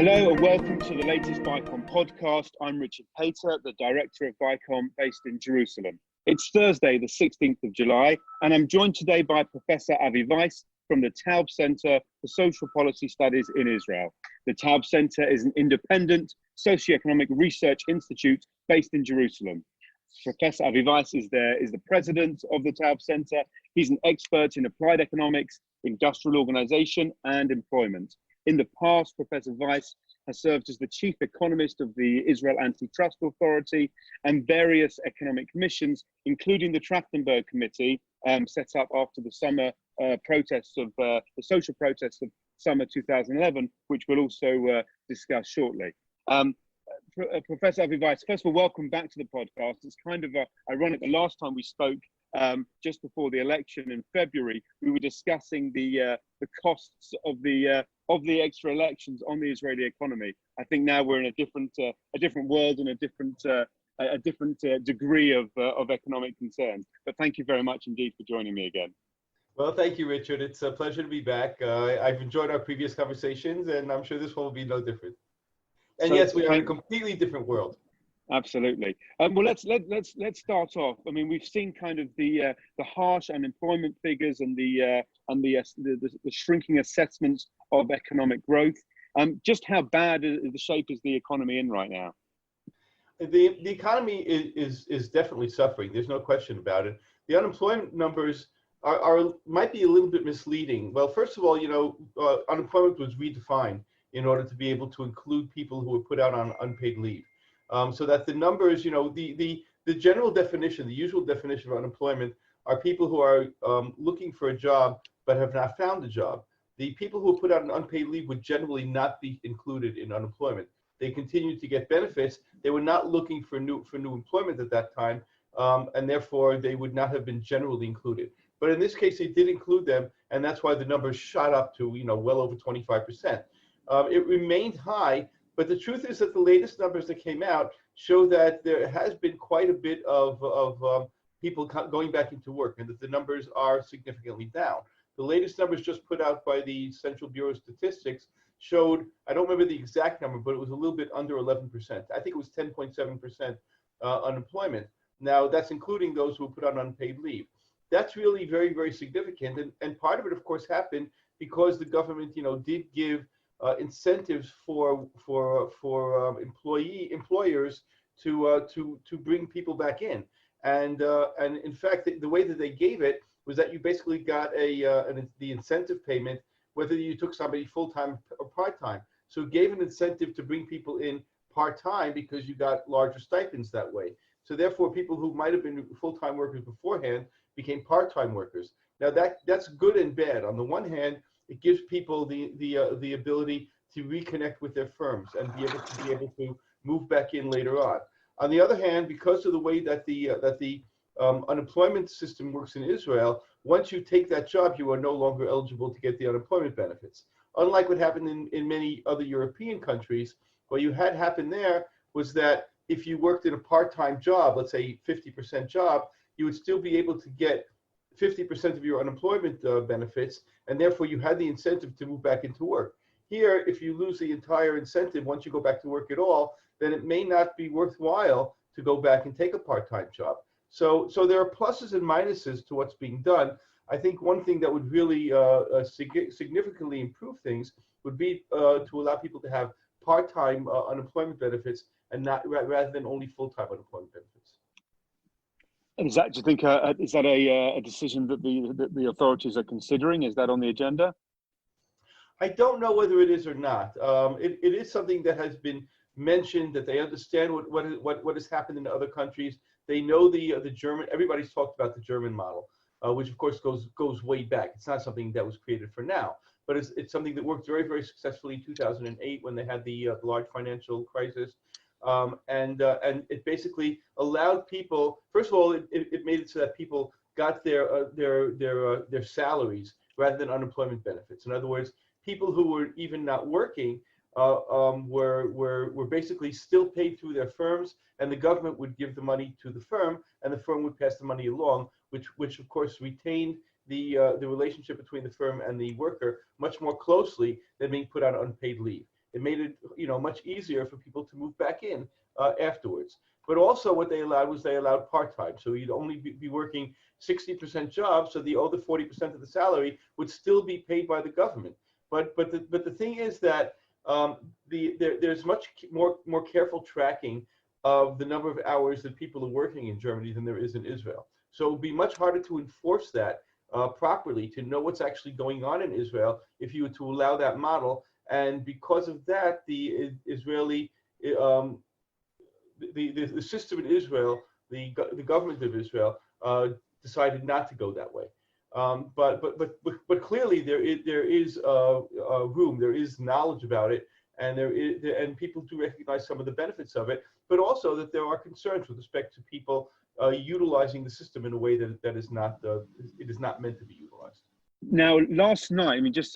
Hello and welcome to the latest Vicom podcast. I'm Richard Pater, the director of Vicom based in Jerusalem. It's Thursday, the 16th of July, and I'm joined today by Professor Avi Weiss from the Taub Center for Social Policy Studies in Israel. The Taub Center is an independent socioeconomic research institute based in Jerusalem. Professor Avi Weiss is the president of the Taub Center. He's an expert in applied economics, industrial organization, and employment. In the past, Professor Weiss has served as the chief economist of the Israel Antitrust Authority and various economic missions, including the Trachtenberg Committee, set up after the summer protests of the social protests of summer 2011, which we'll also discuss shortly. Professor Avi Weiss, first of all, welcome back to the podcast. It's kind of ironic. The last time we spoke, just before the election in February, we were discussing the costs of the extra elections on the Israeli economy. I think now we're in a different world and a different degree of economic concerns. But thank you very much indeed for joining me again. Well, thank you, Richard. It's a pleasure to be back. I've enjoyed our previous conversations, and I'm sure this one will be no different. And so, yes, we are in a completely different world. Absolutely. Well, let's start off. I mean, we've seen kind of the harsh unemployment figures and the shrinking assessments of economic growth. Just how bad the shape is the economy in right now? The economy is definitely suffering. There's no question about it. The unemployment numbers might be a little bit misleading. Well, first of all, unemployment was redefined in order to be able to include people who were put out on unpaid leave. So that the numbers, the general definition, the usual definition of unemployment are people who are looking for a job but have not found a job. The people who are put out on unpaid leave would generally not be included in unemployment. They continued to get benefits. They were not looking for new employment at that time, and therefore they would not have been generally included. But in this case, they did include them, and that's why the numbers shot up to well over 25%. It remained high. But the truth is that the latest numbers that came out show that there has been quite a bit of people going back into work, and that the numbers are significantly down. The latest numbers just put out by the Central Bureau of Statistics showed, I don't remember the exact number, but it was a little bit under 11%. I think it was 10.7% unemployment. Now, that's including those who were put on unpaid leave. That's really very, very significant. And part of it, of course, happened because the government, did give incentives for employers to bring people back in, and in fact the way that they gave it was that you basically got the incentive payment whether you took somebody full-time or part-time. So it gave an incentive to bring people in part-time because you got larger stipends that way. So therefore, people who might have been full-time workers beforehand became part-time workers. Now that's good and bad. On the one hand, it gives people the ability to reconnect with their firms and be able to move back in later on. On the other hand, because of the way that the unemployment system works in Israel, once you take that job, you are no longer eligible to get the unemployment benefits. Unlike what happened in many other European countries, what you had happen there was that if you worked in a part-time job, let's say 50% job, you would still be able to get 50% of your unemployment benefits, and therefore you had the incentive to move back into work. Here, if you lose the entire incentive once you go back to work at all, then it may not be worthwhile to go back and take a part-time job. So there are pluses and minuses to what's being done. I think one thing that would really significantly improve things would be to allow people to have part-time unemployment benefits and not rather than only full-time unemployment benefits. Is that, do you think, is that a decision that the authorities are considering? Is that on the agenda? I don't know whether it is or not. It is something that has been mentioned, that they understand what has happened in other countries. They know the German. Everybody's talked about the German model, which of course goes way back. It's not something that was created for now, but it's something that worked very, very successfully in 2008 when they had the large financial crisis. And it basically allowed people. First of all, it made it so that people got their salaries rather than unemployment benefits. In other words, people who were even not working were basically still paid through their firms, and the government would give the money to the firm, and the firm would pass the money along, which of course retained the relationship between the firm and the worker much more closely than being put on unpaid leave. It made it, much easier for people to move back in afterwards. But also what they allowed part-time. So you'd only be working 60% jobs, so the other 40% of the salary would still be paid by the government. But the thing is that there's much more careful tracking of the number of hours that people are working in Germany than there is in Israel. So it would be much harder to enforce that properly, to know what's actually going on in Israel if you were to allow that model. And because of that, the Israeli the system in Israel, the government of Israel, decided not to go that way. But clearly there is room, there is knowledge about it, and and people do recognize some of the benefits of it, but also that there are concerns with respect to people utilizing the system in a way that it is not meant to be utilized. Now, last night, I mean, just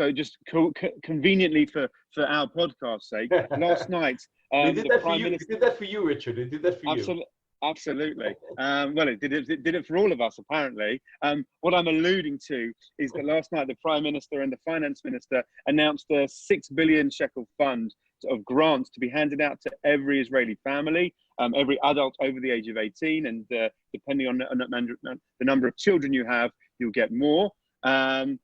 conveniently for our podcast's sake, last night they did that for you. They did that for you, Richard. They did that for you. Absolutely. Well, it did it for all of us, apparently. What I'm alluding to is that last night the Prime Minister and the Finance Minister announced a 6 billion shekel fund of grants to be handed out to every Israeli family, every adult over the age of 18, and depending on the number of children you have, you'll get more. And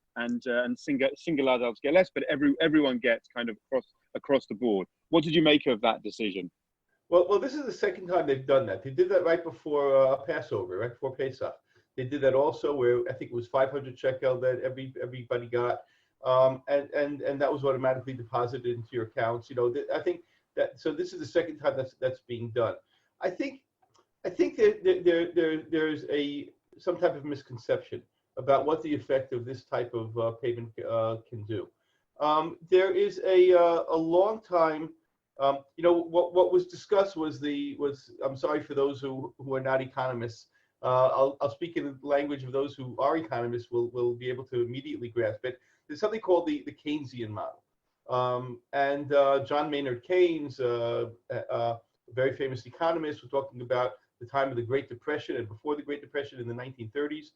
single adults get less, but everyone gets kind of across the board. What did you make of that decision? Well, this is the second time they've done that. They did that right before Passover, right before Pesach. They did that also, where I think it was 500 shekel that everybody got, and that was automatically deposited into your accounts. I think that. So this is the second time that's being done. I think there's some type of misconception about what the effect of this type of payment can do. There is a long time. What was discussed was I'm sorry for those who are not economists. I'll speak in the language of those who are economists will be able to immediately grasp it. There's something called the Keynesian model. And John Maynard Keynes, a very famous economist, was talking about the time of the Great Depression and before the Great Depression in the 1930s.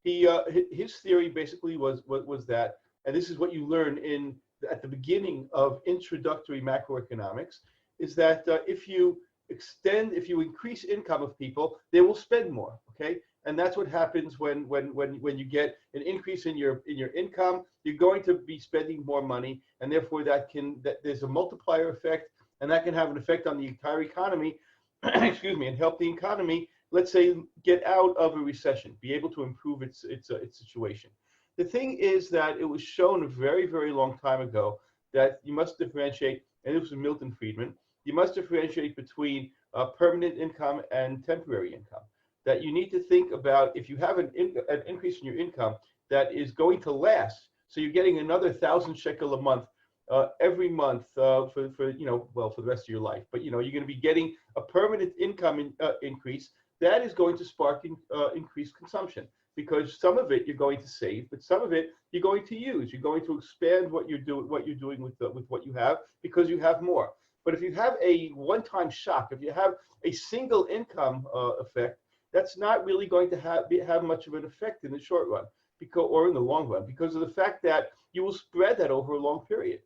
His theory basically was that, and this is what you learn at the beginning of introductory macroeconomics, is that if you increase income of people, they will spend more. Okay, and that's what happens when you get an increase in your income. You're going to be spending more money, and therefore there's a multiplier effect, and that can have an effect on the entire economy. Excuse me, and help the economy, let's say, get out of a recession, be able to improve its situation. The thing is that it was shown a very, very long time ago that you must differentiate, and this was Milton Friedman, you must differentiate between permanent income and temporary income. That you need to think about if you have an increase in your income that is going to last, so you're getting another 1,000 shekel a month every month for the rest of your life. But you're going to be getting a permanent income increase that is going to spark increased consumption, because some of it you're going to save, but some of it you're going to use. You're going to expand what you're doing with what you have, because you have more. But if you have a one-time shock, if you have a single income effect, that's not really going to have much of an effect in the short run, or in the long run, because of the fact that you will spread that over a long period.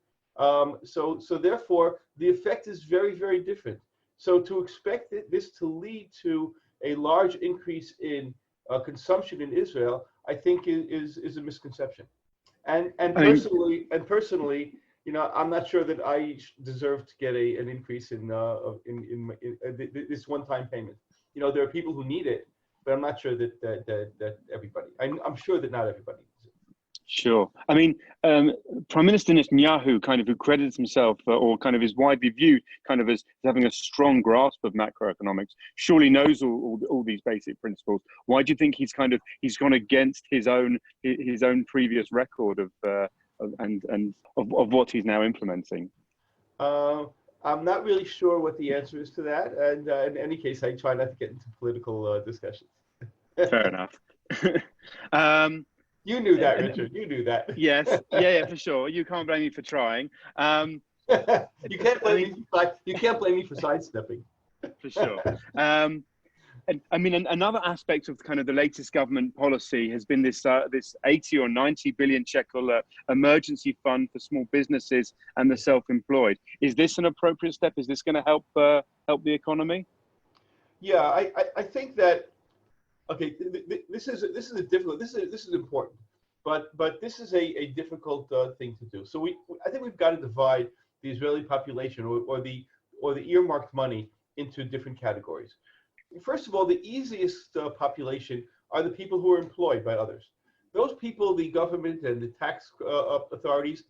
So therefore, the effect is very, very different. So to expect this to lead to a large increase in consumption in Israel, I think is a misconception. And personally, I'm not sure that I deserve to get an increase in this one-time payment. There are people who need it, but I'm not sure that everybody. I'm sure that not everybody needs it. Sure. I mean, Prime Minister Netanyahu, kind of, who credits himself or kind of is widely viewed kind of as having a strong grasp of macroeconomics, surely knows all these basic principles. Why do you think he's gone against his own previous record of what he's now implementing? I'm not really sure what the answer is to that, and in any case, I try not to get into political discussions. Fair enough. You knew that, Richard. You knew that. Yes. Yeah, for sure. You can't blame me for trying. You can't blame me for sidestepping. For sure. And I mean, another aspect of kind of the latest government policy has been this 80 or 90 billion shekel emergency fund for small businesses and the self-employed. Is this an appropriate step? Is this going to help the economy? Yeah, I think that, okay, this is a difficult, this is important, but this is a difficult thing to do. So I think we've got to divide the Israeli population or the earmarked money into different categories. First of all, the easiest population are the people who are employed by others. Those people, the government and the tax authorities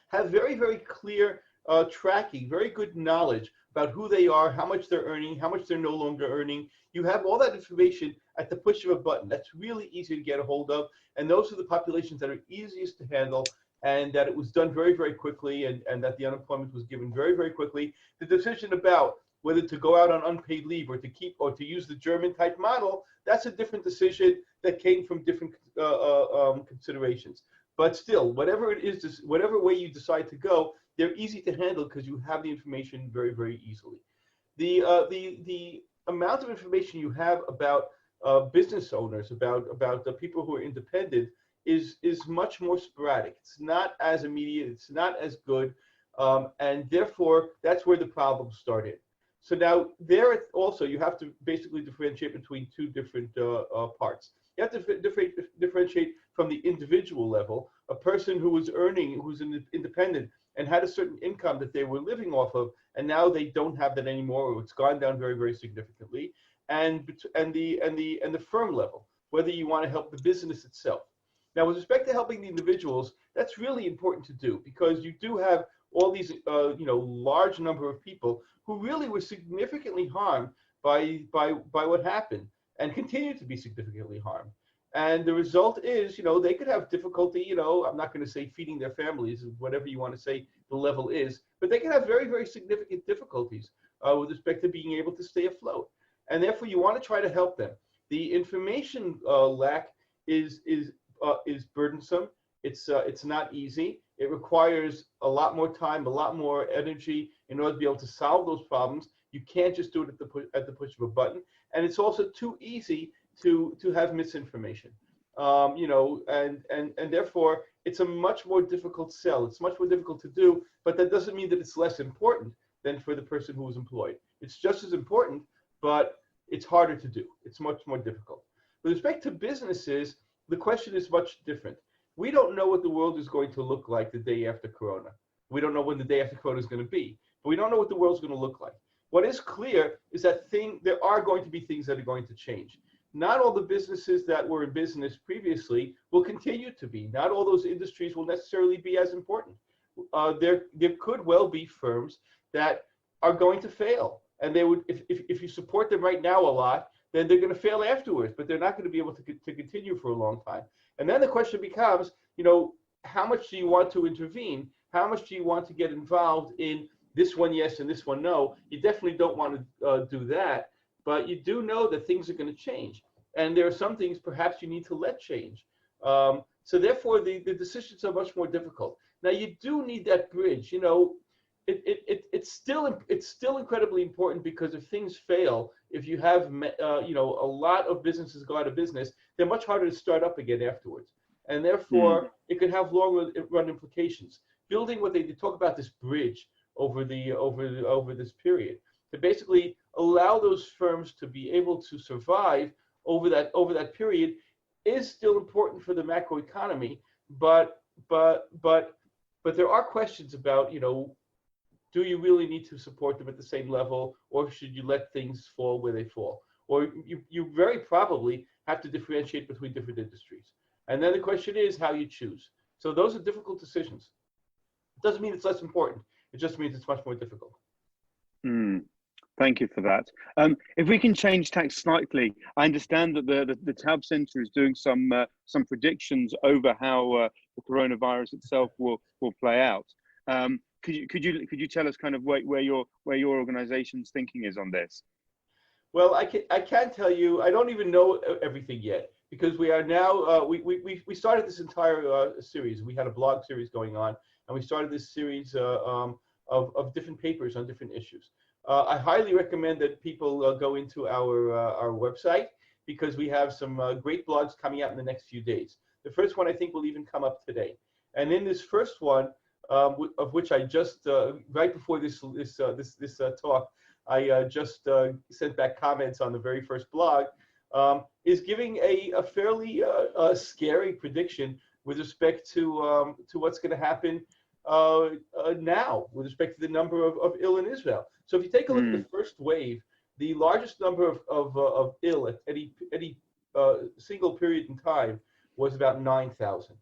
have very, very clear tracking, very good knowledge about who they are, how much they're earning, how much they're no longer earning. You have all that information at the push of a button. That's really easy to get a hold of. And those are the populations that are easiest to handle, and that it was done very, very quickly, and that the unemployment was given very, very quickly. The decision about whether to go out on unpaid leave or to use the German type model, that's a different decision that came from different considerations. But still, whatever it is, whatever way you decide to go, they're easy to handle because you have the information very, very easily. The amount of information you have about business owners, about the people who are independent, is much more sporadic. It's not as immediate. It's not as good, and therefore that's where the problems started. So now there also you have to basically differentiate between two different parts. You have to differentiate from the individual level, a person who was earning, who's independent and had a certain income that they were living off of, and now they don't have that anymore, or it's gone down very, very significantly, and the firm level, whether you want to help the business itself. Now, with respect to helping the individuals, that's really important to do, because you do have all these large number of people who really were significantly harmed by what happened, and continue to be significantly harmed. And the result is, they could have difficulty, I'm not going to say feeding their families, whatever you want to say the level is, but they can have very, very significant difficulties with respect to being able to stay afloat. And therefore, you want to try to help them. The information lack is burdensome. It's not easy. It requires a lot more time, a lot more energy in order to be able to solve those problems. You can't just do it at the push of a button. And it's also too easy to have misinformation, and therefore it's a much more difficult sell. It's much more difficult to do, but that doesn't mean that it's less important than for the person who is employed. It's just as important, but it's harder to do. It's much more difficult. With respect to businesses, the question is much different. We don't know what the world is going to look like the day after Corona. We don't know when the day after Corona is going to be, but we don't know what the world's going to look like. What is clear is that there are going to be things that are going to change. Not all the businesses that were in business previously will continue to be. Not all those industries will necessarily be as important. There could well be firms that are going to fail, and they would, if you support them right now a lot, then they're going to fail afterwards. But they're not going to be able to continue for a long time. And then the question becomes, how much do you want to intervene? How much do you want to get involved in this one yes and this one no? You definitely don't want to do that. But you do know that things are going to change. And there are some things perhaps you need to let change. So therefore, the decisions are much more difficult. Now, you do need that bridge. It's still incredibly important, because if things fail, if you have a lot of businesses go out of business, they're much harder to start up again afterwards. And therefore, it could have long run implications. Building what they talk about, this bridge over this period, to basically allow those firms to be able to survive over that period, is still important for the macroeconomy. But there are questions about, do you really need to support them at the same level, or should you let things fall where they fall? Or you very probably have to differentiate between different industries. And then the question is how you choose. So those are difficult decisions. It doesn't mean it's less important. It just means it's much more difficult. Thank you for that. If we can change tack slightly, I understand that the Taub Center is doing some predictions over how the coronavirus itself will play out. Could you tell us kind of where your organization's thinking is on this? Well, I can tell you, I don't even know everything yet, because we are now we started this entire series. We had a blog series going on, and we started this series of different papers on different issues. I highly recommend that people go into our website because we have some great blogs coming out in the next few days. The first one I think will even come up today. And in this first one, of which I just right before this talk, I just sent back comments on the very first blog, is giving a fairly scary prediction with respect to what's going to happen now with respect to the number of ill in Israel. So if you take a look at the first wave, the largest number of ill at any single period in time was about 9,000.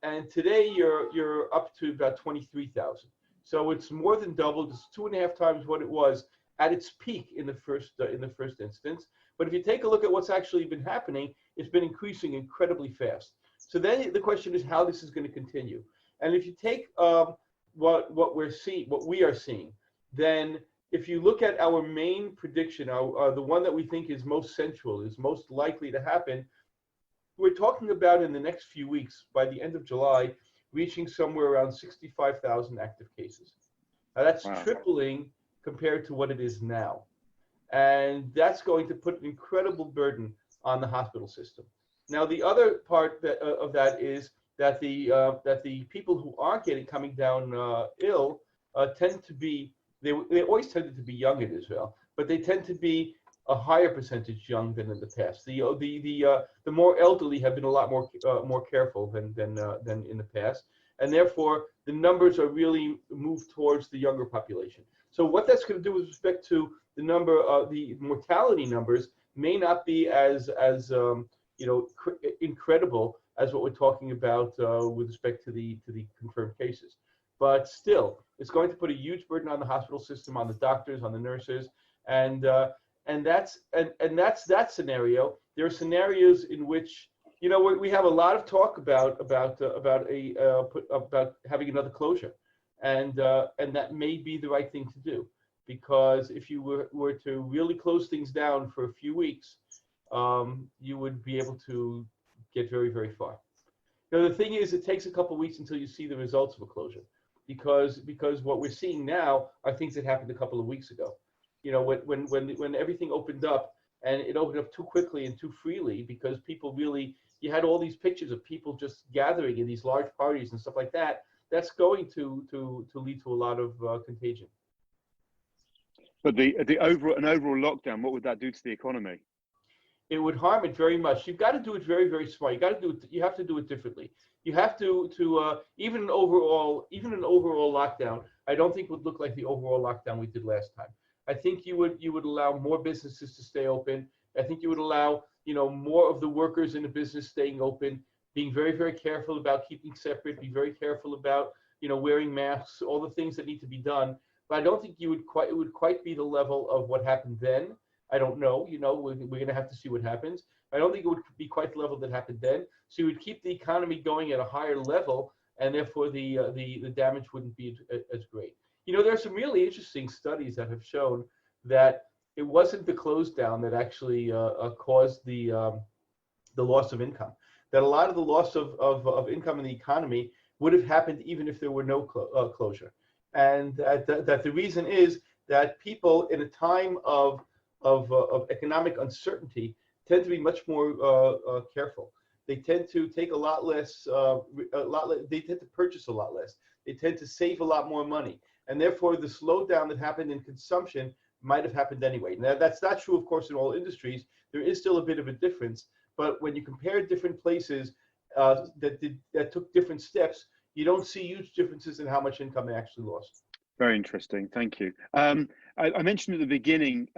And today you're up to about 23,000. So it's more than doubled. It's 2.5 times what it was at its peak in the first instance. But if you take a look at what's actually been happening, it's been increasing incredibly fast. So then the question is how this is going to continue. And if you take what we are seeing, then if you look at our main prediction, the one that we think is most central, is most likely to happen, we're talking about in the next few weeks, by the end of July, reaching somewhere around 65,000 active cases. Now that's tripling compared to what it is now. And that's going to put an incredible burden on the hospital system. Now, the other part of that is that the people who are coming down ill tend to be, they always tended to be young in Israel, but they tend to be a higher percentage young than in the past. The more elderly have been a lot more careful than in the past, and therefore the numbers are really moved towards the younger population. So what that's going to do with respect to the number of the mortality numbers may not be as incredible as what we're talking about with respect to the confirmed cases. But still, it's going to put a huge burden on the hospital system, on the doctors, on the nurses, and that's that scenario. There are scenarios in which we have a lot of talk about having another closure, and that may be the right thing to do, because if you were to really close things down for a few weeks, you would be able to get very, very far. Now, the thing is, it takes a couple of weeks until you see the results of a closure, because what we're seeing now are things that happened a couple of weeks ago. When everything opened up, and it opened up too quickly and too freely, because people really, you had all these pictures of people just gathering in these large parties and stuff like that. That's going to lead to a lot of contagion. But an overall lockdown, what would that do to the economy? It would harm it very much. You've got to do it very, very smart. You have to do it differently. You have to even an overall lockdown, I don't think would look like the overall lockdown we did last time. I think you would allow more businesses to stay open. I think you would allow more of the workers in the business staying open, being very, very careful about keeping separate, be very careful about wearing masks, all the things that need to be done. But I don't think it would quite be the level of what happened then. I don't know. We're going to have to see what happens. I don't think it would be quite the level that happened then. So you would keep the economy going at a higher level, and therefore the damage wouldn't be as great. There are some really interesting studies that have shown that it wasn't the close down that actually caused the loss of income. That a lot of the loss of income in the economy would have happened even if there were no closure, and that the reason is that people in a time of economic uncertainty tend to be much more careful. They tend to take a lot less. They tend to purchase a lot less. They tend to save a lot more money, and therefore the slowdown that happened in consumption might have happened anyway. Now that's not true, of course, in all industries. There is still a bit of a difference, but when you compare different places that took different steps, you don't see huge differences in how much income they actually lost. Very interesting. Thank you. I mentioned at the beginning,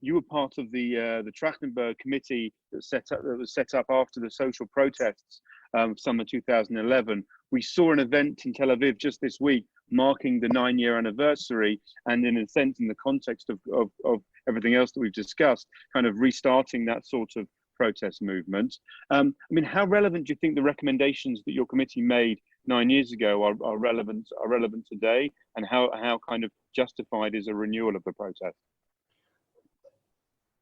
you were part of the Trachtenberg committee that was set up after the social protests of summer 2011. We saw an event in Tel Aviv just this week marking the 9-year anniversary, and in a sense, in the context of everything else that we've discussed, kind of restarting that sort of protest movement. How relevant do you think the recommendations that your committee made 9 years ago are relevant today, and how kind of justified is a renewal of the protest?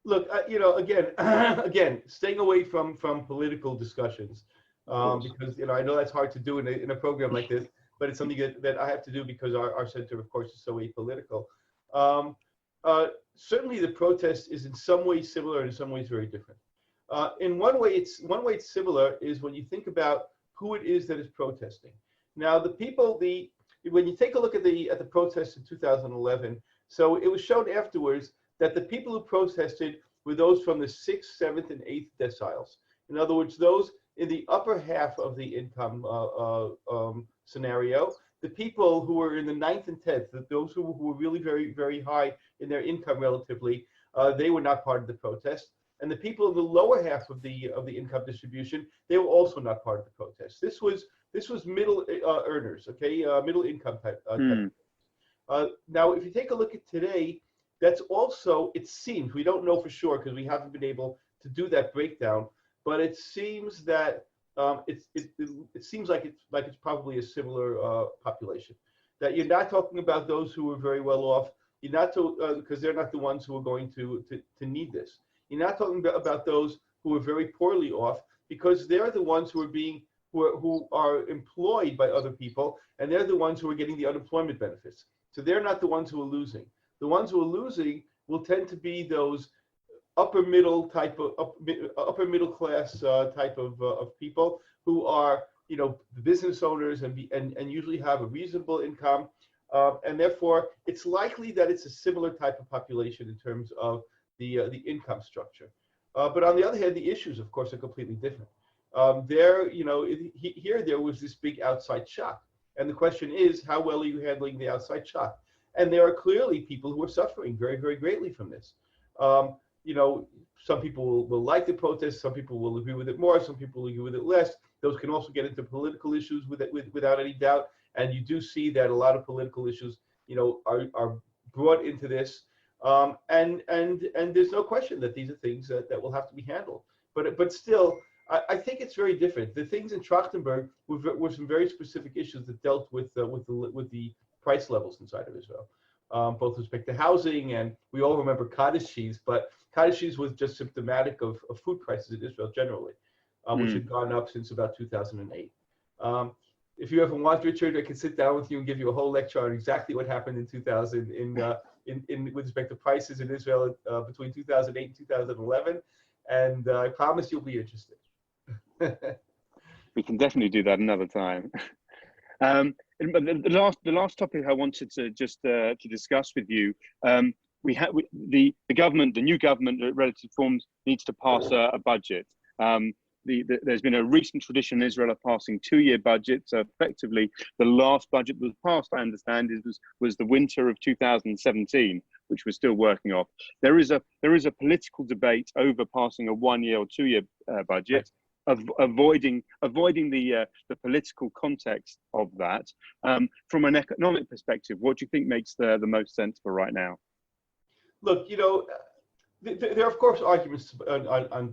Look, again, staying away from political discussions, because I know that's hard to do in a program like this, but it's something that I have to do because our center, of course, is so apolitical. Certainly the protest is in some ways similar and in some ways very different. In one way it's similar is when you think about who it is that is protesting. Now the people, when you take a look at the protests in 2011, so it was shown afterwards that the people who protested were those from the 6th, 7th, and 8th deciles. In other words, those in the upper half of the income scenario. The people who were in the 9th and 10th, those who were really very, very high in their income relatively, they were not part of the protest. And the people in the lower half of the income distribution, they were also not part of the protest. This was middle earners, okay, middle income type. Now, if you take a look at today, that's also, it seems, we don't know for sure because we haven't been able to do that breakdown, but it seems that it seems like it's probably a similar population. That you're not talking about those who are very well off. You're not because they're not the ones who are going to need this. You're not talking about those who are very poorly off because they're the ones who are employed by other people, and they're the ones who are getting the unemployment benefits. So they're not the ones who are losing. The ones who are losing will tend to be those upper middle class type of people who are, you know, business owners and usually have a reasonable income, and therefore it's likely that it's a similar type of population in terms of the income structure. But on the other hand, the issues, of course, are completely different. There was this big outside shock, and the question is, how well are you handling the outside shock? And there are clearly people who are suffering very, very greatly from this. You know, some people will like the protest, some people will agree with it more, some people will agree with it less. Those can also get into political issues without any doubt. And you do see that a lot of political issues, you know, are brought into this. And there's no question that these are things that will have to be handled. But still, I think it's very different. The things in Trachtenberg were some very specific issues that dealt with the price levels inside of Israel, both with respect to housing, and we all remember cottage cheese, but cottage cheese was just symptomatic of food prices in Israel generally, which had gone up since about 2008. If you ever want, Richard, I can sit down with you and give you a whole lecture on exactly what happened in 2000 with respect to prices in Israel between 2008 and 2011, and I promise you'll be interested. We can definitely do that another time. The last topic I wanted to just to discuss with you, the new government relatively formed needs to pass a budget. There's been a recent tradition in Israel of passing 2-year budgets. So effectively, the last budget that was passed, I understand, was the winter of 2017, which we're still working off. There is a political debate over passing a 1-year or 2-year budget. Avoiding the political context of that. From an economic perspective, what do you think makes the most sense for right now? Look, you know, there are of course arguments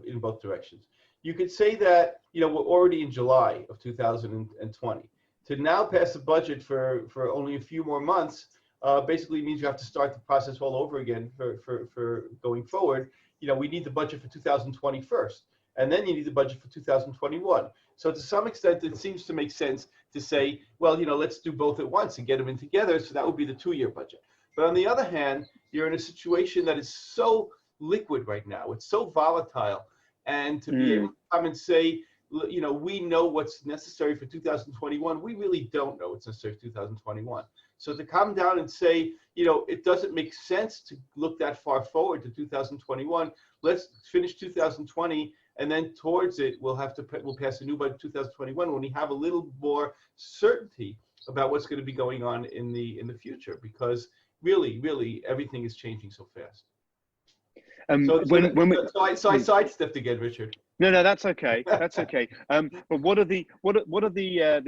in both directions. You could say that, you know, we're already in July of 2020. To now pass a budget for only a few more months basically means you have to start the process all over again for going forward. You know, we need the budget for 2020 first. And then you need the budget for 2021. So to some extent, it seems to make sense to say, well, you know, let's do both at once and get them in together. So that would be the 2-year budget. But on the other hand, you're in a situation that is so liquid right now. It's so volatile. And to be able to come and say, you know, we know what's necessary for 2021. We really don't know what's necessary for 2021. So to come down and say, you know, it doesn't make sense to look that far forward to 2021. Let's finish 2020. And then towards it, we'll pass a new budget 2021 when we have a little more certainty about what's going to be going on in the future, because really everything is changing so fast. So I sidestepped again, Richard. No, that's okay. That's okay. But what are the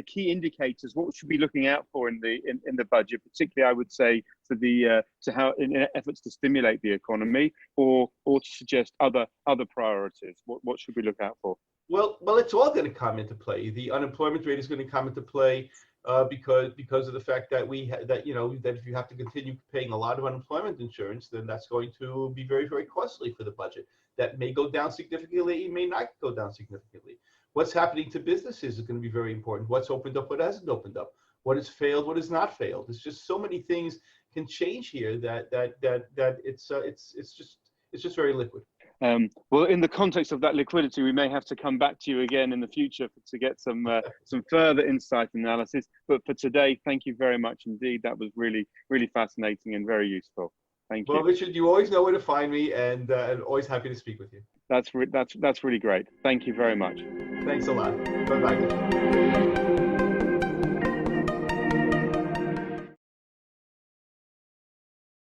key indicators? What should we be looking out for in the budget, particularly, I would say, to how in efforts to stimulate the economy, or to suggest other priorities? What should we look out for? Well, it's all going to come into play. The unemployment rate is going to come into play because of the fact that that if you have to continue paying a lot of unemployment insurance, then that's going to be very, very costly for the budget. That may go down significantly, it may not go down significantly. What's happening to businesses is going to be very important. What's opened up, what hasn't opened up. what has failed, what has not failed. It's just so many things can change here that it's just very liquid. Well, in the context of that liquidity, we may have to come back to you again in the future to get some further insight and analysis. But for today, thank you very much indeed. That was really, really fascinating and very useful. Thank you. Well, Richard, you always know where to find me, and always happy to speak with you. That's really great. Thank you very much. Thanks a lot. Bye-bye.